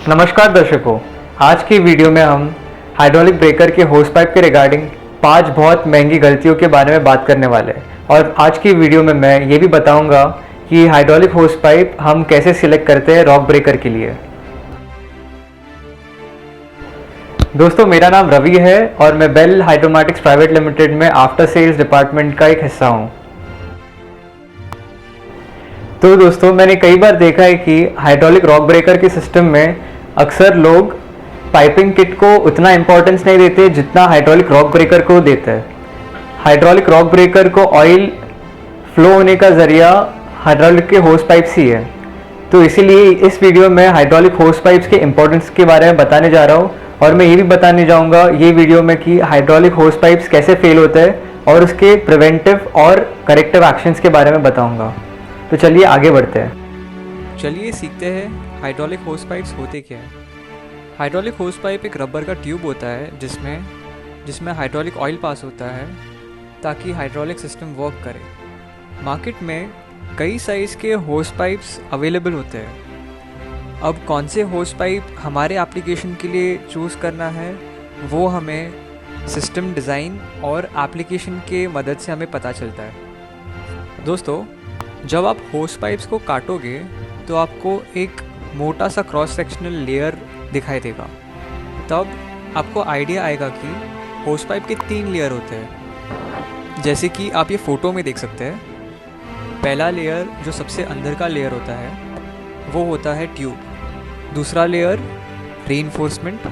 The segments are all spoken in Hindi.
नमस्कार दर्शकों, आज की वीडियो में हम हाइड्रोलिक ब्रेकर के होस पाइप के रिगार्डिंग 5 बहुत महंगी गलतियों के बारे में बात करने वाले हैं। और आज की वीडियो में मैं ये भी बताऊंगा कि हाइड्रोलिक होस पाइप हम कैसे सिलेक्ट करते हैं रॉक ब्रेकर के लिए। दोस्तों, मेरा नाम रवि है और मैं बेल हाइड्रोमैटिक्स प्राइवेट लिमिटेड में आफ्टर सेल्स डिपार्टमेंट का एक हिस्सा हूँ। तो दोस्तों, मैंने कई बार देखा है कि हाइड्रोलिक रॉक ब्रेकर के सिस्टम में अक्सर लोग पाइपिंग किट को उतना इम्पोर्टेंस नहीं देते जितना हाइड्रोलिक रॉक ब्रेकर को देते हैं। हाइड्रोलिक रॉक ब्रेकर को ऑयल फ्लो होने का ज़रिया हाइड्रोलिक के होस पाइप्स ही है। तो इसीलिए इस वीडियो में हाइड्रोलिक होस पाइप्स के इम्पोर्टेंस के बारे में बताने जा रहा हूँ और मैं ये भी बताने जाऊँगा ये वीडियो में कि हाइड्रोलिक होस पाइप्स कैसे फेल होते हैं और उसके प्रिवेंटिव और करेक्टिव एक्शंस के बारे में बताऊँगा। तो चलिए आगे बढ़ते हैं। चलिए सीखते हैं हाइड्रोलिक होस पाइप्स होते क्या है। हाइड्रोलिक होस पाइप एक रबर का ट्यूब होता है जिसमें हाइड्रोलिक ऑयल पास होता है ताकि हाइड्रोलिक सिस्टम वर्क करे। मार्केट में कई साइज़ के होस पाइप्स अवेलेबल होते हैं। अब कौन से होस पाइप हमारे एप्लीकेशन के लिए चूज़ करना है वो हमें सिस्टम डिज़ाइन और एप्लीकेशन के मदद से हमें पता चलता है। दोस्तों, जब आप होस पाइप्स को काटोगे तो आपको एक मोटा सा क्रॉस सेक्शनल लेयर दिखाई देगा। तब आपको आइडिया आएगा कि होस पाइप के 3 लेयर होते हैं, जैसे कि आप ये फ़ोटो में देख सकते हैं। पहला लेयर जो सबसे अंदर का लेयर होता है वो होता है ट्यूब। दूसरा लेयर रीइंफोर्समेंट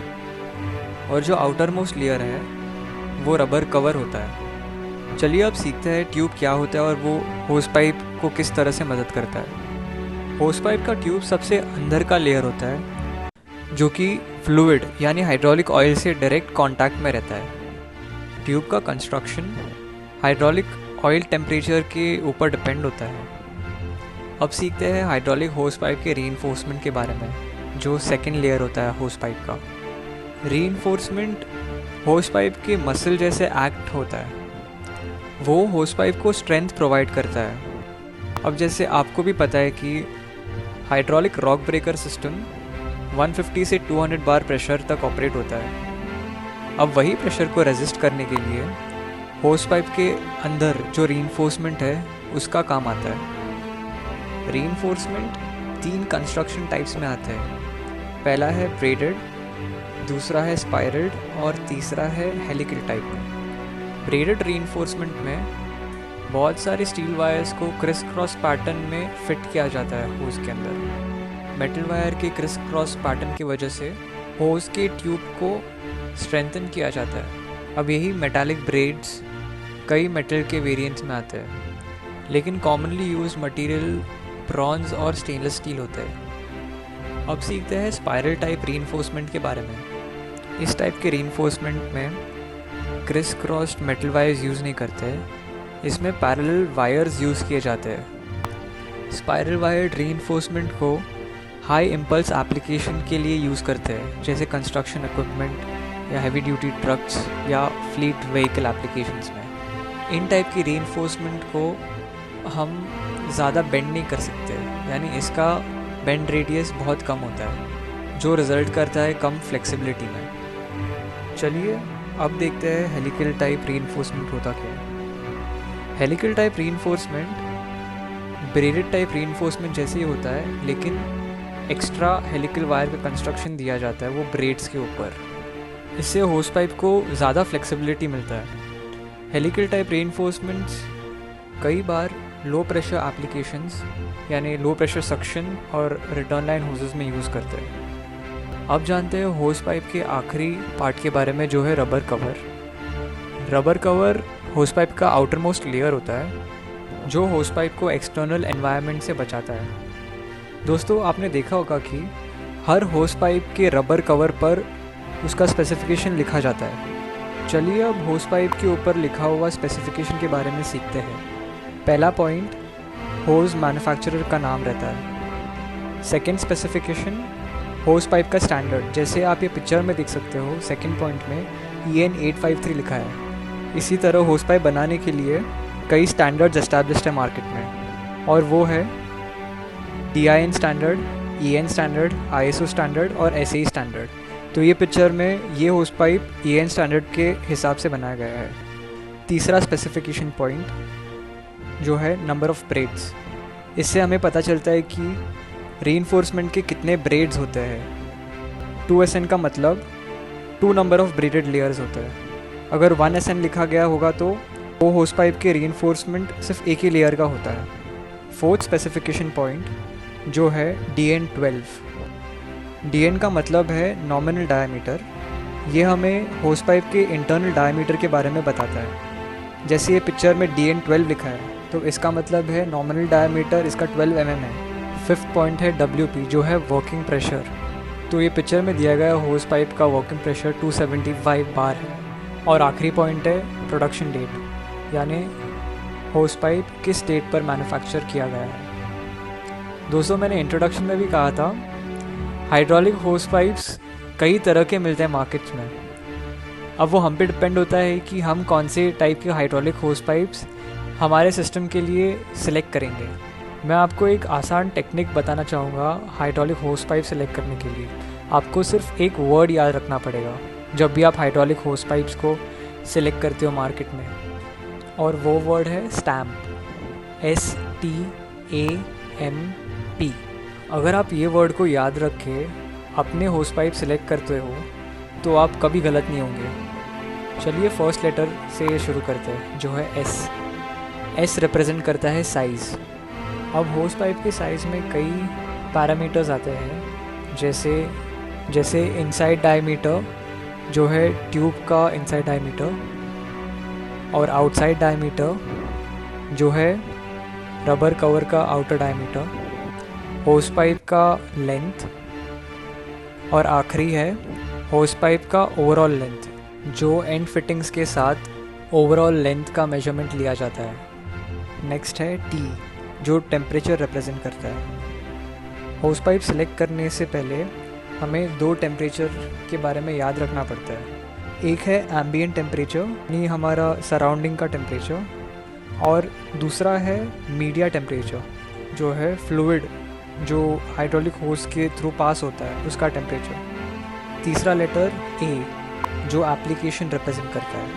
और जो आउटर मोस्ट लेयर है वो रबर कवर होता है। चलिए अब सीखते हैं ट्यूब क्या होता है और वो होस पाइप को किस तरह से मदद करता है। होस पाइप का ट्यूब सबसे अंदर का लेयर होता है जो कि फ्लूइड यानी हाइड्रोलिक ऑयल से डायरेक्ट कांटेक्ट में रहता है। ट्यूब का कंस्ट्रक्शन हाइड्रोलिक ऑयल टेम्परेचर के ऊपर डिपेंड होता है। अब सीखते हैं हाइड्रोलिक होस पाइप के रीइंफोर्समेंट के बारे में, जो सेकेंड लेयर होता है होस पाइप का। रीइंफोर्समेंट होस पाइप के मसल जैसे एक्ट होता है। वो होस पाइप को स्ट्रेंथ प्रोवाइड करता है। अब जैसे आपको भी पता है कि हाइड्रोलिक रॉक ब्रेकर सिस्टम 150 से 200 बार प्रेशर तक ऑपरेट होता है। अब वही प्रेशर को रेजिस्ट करने के लिए होस पाइप के अंदर जो रीइंफोर्समेंट है उसका काम आता है। रीइंफोर्समेंट 3 कंस्ट्रक्शन टाइप्स में आता है। पहला है ब्रेडेड, दूसरा है स्पाइरल्ड और तीसरा है हेलिकल टाइप में। ब्रेडेड रीइंफोर्समेंट में बहुत सारे स्टील वायर्स को क्रिस क्रॉस पैटर्न में फिट किया जाता है होस के अंदर। मेटल वायर के क्रिस क्रॉस पैटर्न की वजह से होस के ट्यूब को स्ट्रेंथन किया जाता है। अब यही मेटालिक ब्रेड्स कई मेटल के वेरिएंट्स में आते हैं, लेकिन कॉमनली यूज्ड मटेरियल ब्रॉन्ज और स्टेनलेस स्टील होता है। अब सीखते हैं स्पाइरल टाइप रीइंफोर्समेंट के बारे में। इस टाइप के रीइंफोर्समेंट में crisscrossed metal wires use नहीं करते, इसमें पैरेलल वायर्स यूज़ किए जाते हैं। स्पाइरल वायर्ड रीइंफोर्समेंट को हाई इम्पल्स एप्लीकेशन के लिए यूज़ करते हैं, जैसे कंस्ट्रक्शन इक्विपमेंट या हैवी ड्यूटी ट्रक्स या फ्लीट व्हीकल एप्लीकेशंस में। इन टाइप की रीइंफोर्समेंट को हम ज़्यादा बेंड नहीं कर सकते, यानी इसका बेंड रेडियस बहुत कम होता है, जो रिज़ल्ट करता है कम फ्लेक्सिबिलिटी में। चलिए अब देखते हैं हेलिकल टाइप रीइंफोर्समेंट होता क्या है। Helical type reinforcement braided type reinforcement जैसे ही होता है, लेकिन एक्स्ट्रा हेलिकल वायर का कंस्ट्रक्शन दिया जाता है वो ब्रेड्स के ऊपर। इससे होस पाइप को ज़्यादा फ्लेक्सिबिलिटी मिलता है। हेलिकल टाइप रीइंफोर्समेंट्स कई बार लो प्रेशर एप्लीकेशंस यानी लो प्रेशर सक्शन और रिटर्न लाइन होसेस में यूज़ करते हैं। अब जानते हैं होस पाइप के आखिरी पार्ट के बारे में, जो है रबर कवर। रबर कवर होस पाइप का आउटर मोस्ट लेयर होता है जो होस पाइप को एक्सटर्नल एनवायरनमेंट से बचाता है। दोस्तों, आपने देखा होगा कि हर होस पाइप के रबर कवर पर उसका स्पेसिफिकेशन लिखा जाता है। चलिए अब होस पाइप के ऊपर लिखा हुआ स्पेसिफिकेशन के बारे में सीखते हैं। पहला पॉइंट होस मैन्युफैक्चरर का नाम रहता है। सेकेंड स्पेसिफिकेशन होस पाइप का स्टैंडर्ड, जैसे आप ये पिक्चर में देख सकते हो। सेकंड पॉइंट में EN 853 लिखा है। इसी तरह होस पाइप बनाने के लिए कई स्टैंडर्ड्स एस्टैब्लिश्ड है मार्केट में, और वो है DIN standard, EN standard, ISO standard और SAE स्टैंडर्ड। तो ये पिक्चर में ये होस पाइप EN स्टैंडर्ड के हिसाब से बनाया गया है। तीसरा स्पेसिफिकेशन पॉइंट जो है नंबर ऑफ़ ब्रेड्स। इससे हमें पता चलता है कि रीइंफोर्समेंट के कितने ब्रेड्स होते हैं। 2SN का मतलब 2 नंबर ऑफ़ ब्रेडेड लेयर्स होता है। अगर 1SN लिखा गया होगा तो वो होस पाइप के रीइंफोर्समेंट सिर्फ एक ही लेयर का होता है। फोर्थ स्पेसिफिकेशन पॉइंट जो है DN12। DN का मतलब है नॉमिनल डायमीटर। ये हमें होस पाइप के इंटरनल डायमीटर के बारे में बताता है। जैसे ये पिक्चर में DN12 लिखा है तो इसका मतलब है नॉमिनल डायमीटर इसका 12 mm है। फिफ्थ पॉइंट है WP जो है वर्किंग प्रेशर। तो ये पिक्चर में दिया गया होस पाइप का वर्किंग प्रेशर 275 बार है। और आखिरी पॉइंट है प्रोडक्शन डेट, यानी होस पाइप किस डेट पर मैन्युफैक्चर किया गया है। दोस्तों, मैंने इंट्रोडक्शन में भी कहा था हाइड्रोलिक होस पाइप्स कई तरह के मिलते हैं मार्केट्स में। अब वो हम पे डिपेंड होता है कि हम कौन से टाइप के हाइड्रोलिक होस पाइप्स हमारे सिस्टम के लिए सिलेक्ट करेंगे। मैं आपको एक आसान टेक्निक बताना चाहूँगा हाइड्रोलिक होस पाइप सेलेक्ट करने के लिए। आपको सिर्फ एक वर्ड याद रखना पड़ेगा जब भी आप हाइड्रोलिक होस पाइप्स को सिलेक्ट करते हो मार्केट में, और वो वर्ड है स्टैम्प, STAMP। अगर आप ये वर्ड को याद रख के अपने होस पाइप सिलेक्ट करते हो तो आप कभी गलत नहीं होंगे। चलिए फर्स्ट लेटर से शुरू करते हैं जो है S रिप्रेजेंट करता है साइज़। अब होस पाइप के साइज़ में कई पैरामीटर्स आते हैं, जैसे इनसाइड डायमीटर जो है ट्यूब का इनसाइड डायमीटर, और आउटसाइड डायमीटर जो है रबर कवर का आउटर डायमीटर, होस पाइप का लेंथ, और आखिरी है होस पाइप का ओवरऑल लेंथ जो एंड फिटिंग्स के साथ ओवरऑल लेंथ का मेजरमेंट लिया जाता है। नेक्स्ट है T जो टेम्परेचर रिप्रेजेंट करता है। होस पाइप सेलेक्ट करने से पहले हमें 2 टेम्परेचर के बारे में याद रखना पड़ता है। एक है एम्बिएंट टेम्परेचर, यानी हमारा सराउंडिंग का टेम्परेचर, और दूसरा है मीडिया टेम्परेचर जो है फ्लूइड जो हाइड्रोलिक होस के थ्रू पास होता है उसका टेम्परेचर। तीसरा लेटर A जो एप्लीकेशन रिप्रेजेंट करता है।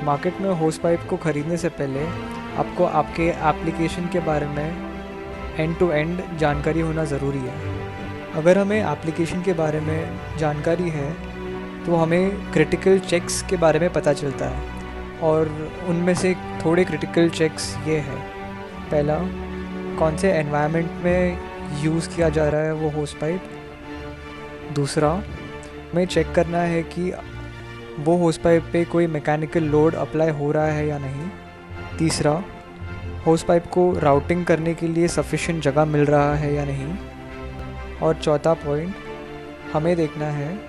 मार्केट में होस पाइप को ख़रीदने से पहले आपको आपके एप्लीकेशन के बारे में एंड टू एंड जानकारी होना ज़रूरी है। अगर हमें एप्लीकेशन के बारे में जानकारी है तो हमें क्रिटिकल चेक्स के बारे में पता चलता है, और उनमें से थोड़े क्रिटिकल चेक्स ये है। पहला, कौन से एनवायरनमेंट में यूज़ किया जा रहा है वो होस पाइप। दूसरा, हमें चेक करना है कि वो होस पाइप पे कोई मैकेनिकल लोड अप्लाई हो रहा है या नहीं। तीसरा, होस पाइप को राउटिंग करने के लिए सफिशिएंट जगह मिल रहा है या नहीं। और चौथा पॉइंट, हमें देखना है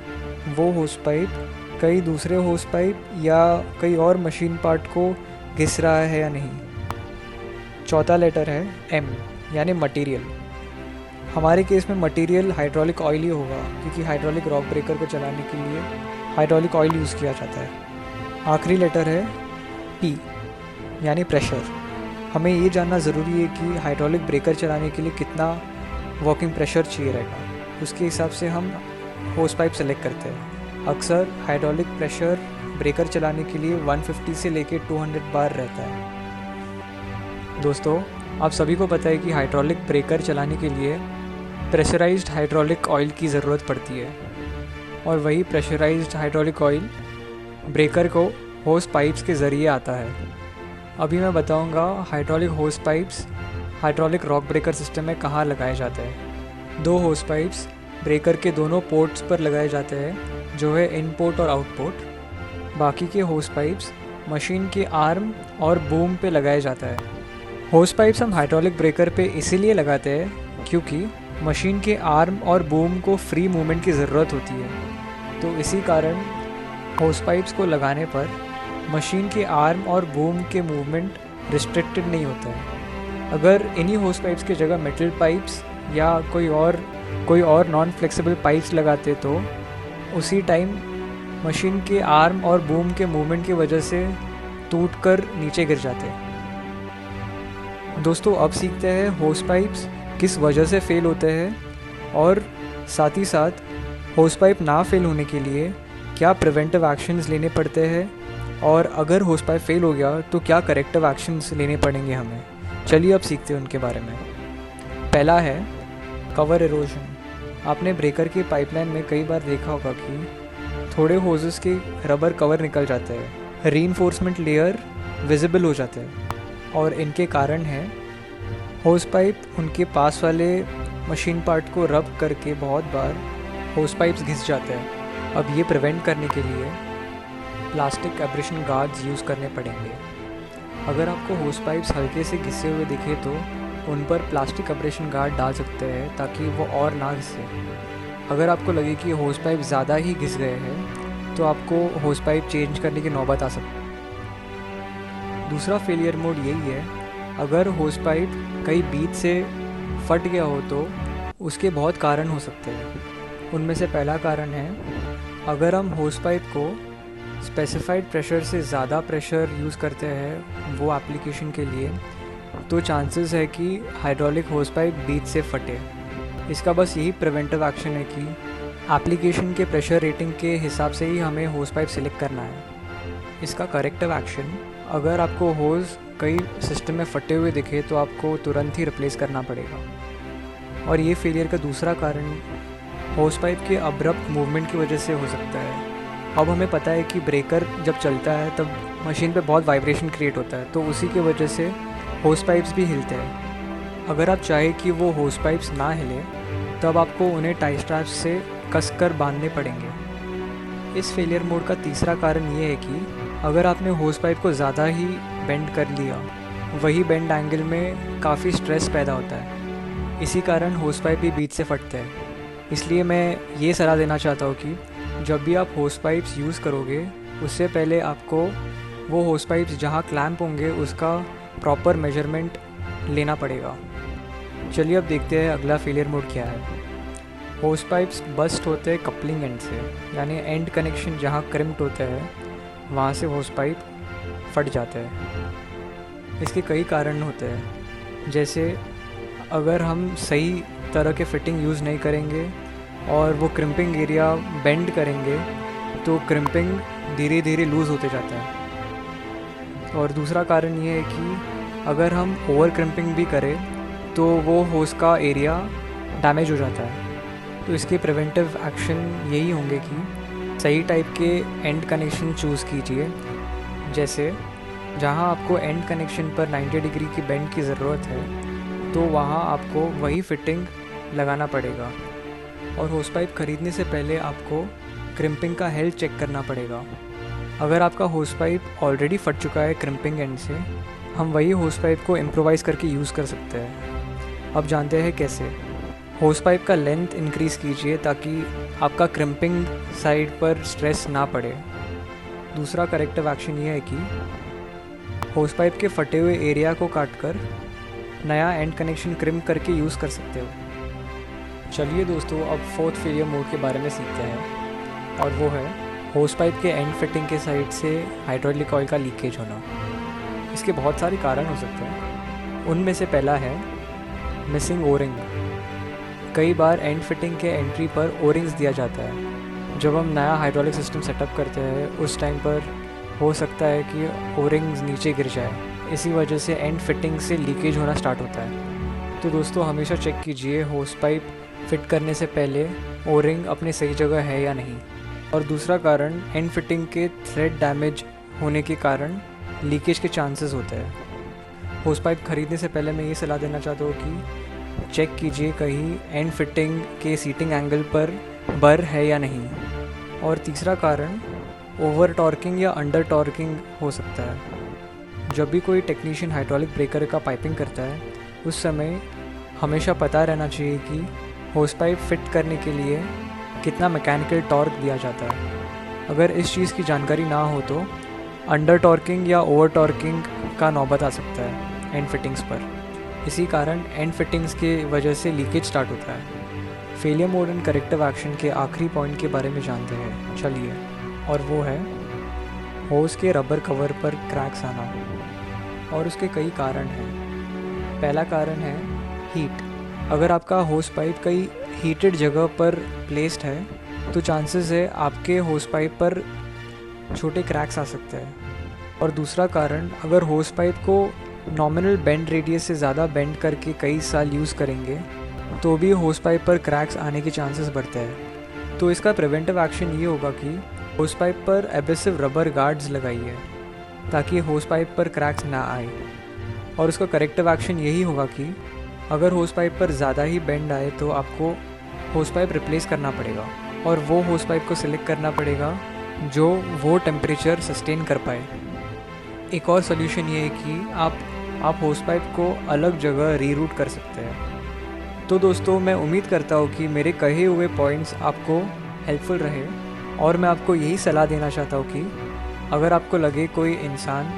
वो होस पाइप कई दूसरे होस पाइप या कई और मशीन पार्ट को घिस रहा है या नहीं। चौथा लेटर है M यानी मटेरियल। हमारे केस में मटेरियल हाइड्रोलिक ऑयल ही होगा क्योंकि हाइड्रोलिक रॉक ब्रेकर को चलाने के लिए हाइड्रोलिक ऑयल यूज़ किया जाता है। आखिरी लेटर है P यानी प्रेशर। हमें ये जानना ज़रूरी है कि हाइड्रोलिक ब्रेकर चलाने के लिए कितना वर्किंग प्रेशर चाहिए रहेगा, उसके हिसाब से हम होस पाइप सेलेक्ट करते हैं। अक्सर हाइड्रोलिक प्रेशर ब्रेकर चलाने के लिए 150 से लेके 200 बार रहता है। दोस्तों, आप सभी को पता है कि हाइड्रोलिक ब्रेकर चलाने के लिए प्रेशराइज्ड हाइड्रोलिक ऑयल की ज़रूरत पड़ती है, और वही प्रेशराइज्ड हाइड्रोलिक ऑयल ब्रेकर को होस पाइप्स के ज़रिए आता है। अभी मैं बताऊंगा हाइड्रोलिक होस pipes hydraulic rock breaker system में कहाँ लगाए जाते हैं। 2 होस पाइप्स ब्रेकर के दोनों पोर्ट्स पर लगाए जाते हैं जो है इनपोर्ट और आउटपोर्ट। बाकी के होस पाइप्स मशीन के आर्म और बूम पे लगाया जाता है। होस पाइप्स हम हाइड्रोलिक ब्रेकर पे इसीलिए लगाते हैं क्योंकि मशीन के आर्म और बूम को फ्री मूवमेंट की ज़रूरत होती है, तो इसी कारण होस पाइप्स को लगाने पर मशीन के आर्म और बूम के मूवमेंट रिस्ट्रिक्टेड नहीं होता है। अगर इन्हीं होस पाइप्स की जगह मेटल पाइप्स या कोई और नॉन फ्लेक्सिबल पाइप्स लगाते तो उसी टाइम मशीन के आर्म और बूम के मूवमेंट की वजह से टूटकर नीचे गिर जाते। दोस्तों, अब सीखते हैं होस पाइप्स किस वजह से फेल होते हैं और साथ ही साथ होस पाइप ना फेल होने के लिए क्या प्रिवेंटिव एक्शंस लेने पड़ते हैं, और अगर होस पाइप फेल हो गया तो क्या करेक्टिव एक्शंस लेने पड़ेंगे हमें। चलिए अब सीखते हैं उनके बारे में। पहला है कवर इरोजन। आपने ब्रेकर की पाइपलाइन में कई बार देखा होगा कि थोड़े होजेस के रबर कवर निकल जाते हैं, रीइंफोर्समेंट लेयर विजिबल हो जाते हैं, और इनके कारण है होस पाइप उनके पास वाले मशीन पार्ट को रब करके बहुत बार होस पाइप्स घिस जाते हैं। अब ये प्रिवेंट करने के लिए प्लास्टिक एब्रेशन गार्ड्स यूज़ करने पड़ेंगे। अगर आपको होस पाइप्स हल्के से घिसे हुए दिखे तो उन पर प्लास्टिक एब्रेशन गार्ड डाल सकते हैं ताकि वो और ना घिसे। अगर आपको लगे कि होस पाइप ज़्यादा ही घिस गए हैं तो आपको होस पाइप चेंज करने की नौबत आ सकती है। दूसरा फेलियर मोड यही है, अगर होस पाइप कहीं बीच से फट गया हो तो उसके बहुत कारण हो सकते हैं। उनमें से पहला कारण है, अगर हम होस पाइप को स्पेसिफाइड प्रेशर से ज़्यादा प्रेशर यूज़ करते हैं वो एप्लीकेशन के लिए, तो चांसेस है कि हाइड्रोलिक होस पाइप बीच से फटे। इसका बस यही प्रिवेंटिव एक्शन है कि एप्लीकेशन के प्रेशर रेटिंग के हिसाब से ही हमें होस पाइप सिलेक्ट करना है। इसका करेक्टिव एक्शन, अगर आपको होस कई सिस्टम में फटे हुए दिखे तो आपको तुरंत ही रिप्लेस करना पड़ेगा। और ये फेलियर का दूसरा कारण होस पाइप के अब्रप्ट मूवमेंट की वजह से हो सकता है। अब हमें पता है कि ब्रेकर जब चलता है तब मशीन पे बहुत वाइब्रेशन क्रिएट होता है, तो उसी की वजह से होस पाइप्स भी हिलते हैं। अगर आप चाहें कि वो होस पाइप्स ना हिले तब आपको उन्हें टाई स्ट्रैप्स से कसकर बांधने पड़ेंगे। इस फेलियर मोड का तीसरा कारण ये है कि अगर आपने होस पाइप को ज़्यादा ही बेंड कर लिया, वही बेंड एंगल में काफ़ी स्ट्रेस पैदा होता है। इसी कारण होस पाइप भी बीच से फटते हैं। इसलिए मैं ये सलाह देना चाहता हूँ कि जब भी आप होस पाइप्स यूज़ करोगे उससे पहले आपको वो होस पाइप्स जहाँ क्लैंप होंगे उसका प्रॉपर मेजरमेंट लेना पड़ेगा। चलिए अब देखते हैं अगला फेलियर मोड क्या है। होस पाइप्स बस्ट होते हैं कपलिंग एंड से, यानी एंड कनेक्शन जहाँ क्रिम्प्ड होते हैं वहाँ से होस पाइप फट जाते हैं। इसके कई कारण होते हैं, जैसे अगर हम सही तरह के फिटिंग यूज़ नहीं करेंगे और वो क्रिम्पिंग एरिया बेंड करेंगे तो क्रिम्पिंग धीरे धीरे लूज़ होते जाता है। और दूसरा कारण ये है कि अगर हम ओवर क्रिम्पिंग भी करें तो वो होस का एरिया डैमेज हो जाता है। तो इसके प्रिवेंटिव एक्शन यही होंगे कि सही टाइप के एंड कनेक्शन चूज़ कीजिए। जैसे जहाँ आपको एंड कनेक्शन पर 90 डिग्री की बेंड की ज़रूरत है तो वहाँ आपको वही फिटिंग लगाना पड़ेगा। और होस पाइप ख़रीदने से पहले आपको क्रिम्पिंग का हेल्थ चेक करना पड़ेगा। अगर आपका होस पाइप ऑलरेडी फट चुका है क्रिम्पिंग एंड से, हम वही होस पाइप को इम्प्रोवाइज़ करके यूज़ कर सकते हैं। अब जानते हैं कैसे। होस पाइप का लेंथ इंक्रीज़ कीजिए ताकि आपका क्रिम्पिंग साइड पर स्ट्रेस ना पड़े। दूसरा करेक्टिव एक्शन ये है कि होस पाइप के फटे हुए एरिया को काटकर नया एंड कनेक्शन क्रिम करके यूज़ कर सकते हो। चलिए दोस्तों, अब फोर्थ फेलियर मोड के बारे में सीखते हैं, और वो है होस पाइप के एंड फिटिंग के साइड से हाइड्रोलिक ऑयल का लीकेज होना। इसके बहुत सारे कारण हो सकते हैं। उनमें से पहला है मिसिंग ओरिंग। कई बार एंड फिटिंग के एंट्री पर ओरिंग्स दिया जाता है। जब हम नया हाइड्रोलिक सिस्टम सेटअप करते हैं उस टाइम पर हो सकता है कि ओरिंग्स नीचे गिर जाए, इसी वजह से एंड फिटिंग से लीकेज होना स्टार्ट होता है। तो दोस्तों हमेशा चेक कीजिए होस पाइप फिट करने से पहले ओरिंग अपने सही जगह है या नहीं। और दूसरा कारण एंड फिटिंग के थ्रेड डैमेज होने के कारण लीकेज के चांसेस होते हैं। होस पाइप ख़रीदने से पहले मैं ये सलाह देना चाहता हूँ कि चेक कीजिए कहीं एंड फिटिंग के सीटिंग एंगल पर बर है या नहीं। और तीसरा कारण ओवर टॉर्किंग या अंडर टॉर्किंग हो सकता है। जब भी कोई टेक्नीशियन हाइड्रोलिक ब्रेकर का पाइपिंग करता है उस समय हमेशा पता रहना चाहिए कि होस पाइप फिट करने के लिए कितना मैकेनिकल टॉर्क दिया जाता है। अगर इस चीज़ की जानकारी ना हो तो अंडर टॉर्किंग या ओवर टॉर्किंग का नौबत आ सकता है एंड फिटिंग्स पर। इसी कारण एंड फिटिंग्स के वजह से लीकेज स्टार्ट होता है। Failure mode and corrective action के आखिरी पॉइंट के बारे में जानते हैं, चलिए, और वो है होस के रबर कवर पर क्रैक्स आना। और उसके कई कारण हैं। पहला कारण है हीट। अगर आपका होस पाइप कहीं हीटेड जगह पर प्लेस्ड है तो चांसेस है आपके होस पाइप पर छोटे क्रैक्स आ सकते हैं। और दूसरा कारण, अगर होस पाइप को नॉमिनल बेंड रेडियस से ज़्यादा बेंड करके कई साल यूज़ करेंगे तो भी होस पाइप पर क्रैक्स आने के चांसेस बढ़ते हैं। तो इसका प्रिवेंटिव एक्शन ये होगा कि होस पाइप पर एब्रेसिव रबर गार्ड्स लगाइए ताकि होस पाइप पर क्रैक्स ना आए। और उसका करेक्टिव एक्शन यही होगा कि अगर होस पाइप पर ज़्यादा ही बेंड आए तो आपको होस पाइप रिप्लेस करना पड़ेगा और वो होस पाइप को सिलेक्ट करना पड़ेगा जो वो टेम्परेचर सस्टेन कर पाए। एक और सोल्यूशन ये है कि आप होस पाइप को अलग जगह रीरूट कर सकते हैं। तो दोस्तों, मैं उम्मीद करता हूँ कि मेरे कहे हुए पॉइंट्स आपको हेल्पफुल रहे और मैं आपको यही सलाह देना चाहता हूँ कि अगर आपको लगे कोई इंसान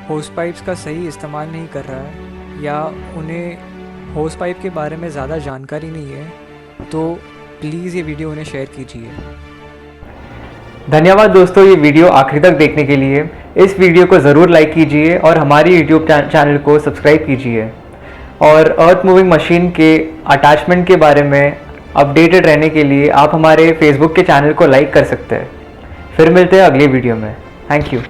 होस पाइप्स का सही इस्तेमाल नहीं कर रहा है या उन्हें होस पाइप के बारे में ज़्यादा जानकारी नहीं है तो प्लीज़ ये वीडियो उन्हें शेयर कीजिए। धन्यवाद दोस्तों, ये वीडियो आखिर तक देखने के लिए। इस वीडियो को ज़रूर लाइक कीजिए और हमारी यूट्यूब चैनल को सब्सक्राइब कीजिए। और अर्थ मूविंग मशीन के अटैचमेंट के बारे में अपडेटेड रहने के लिए आप हमारे फेसबुक के चैनल को लाइक कर सकते हैं। फिर मिलते हैं अगले वीडियो में। Thank you.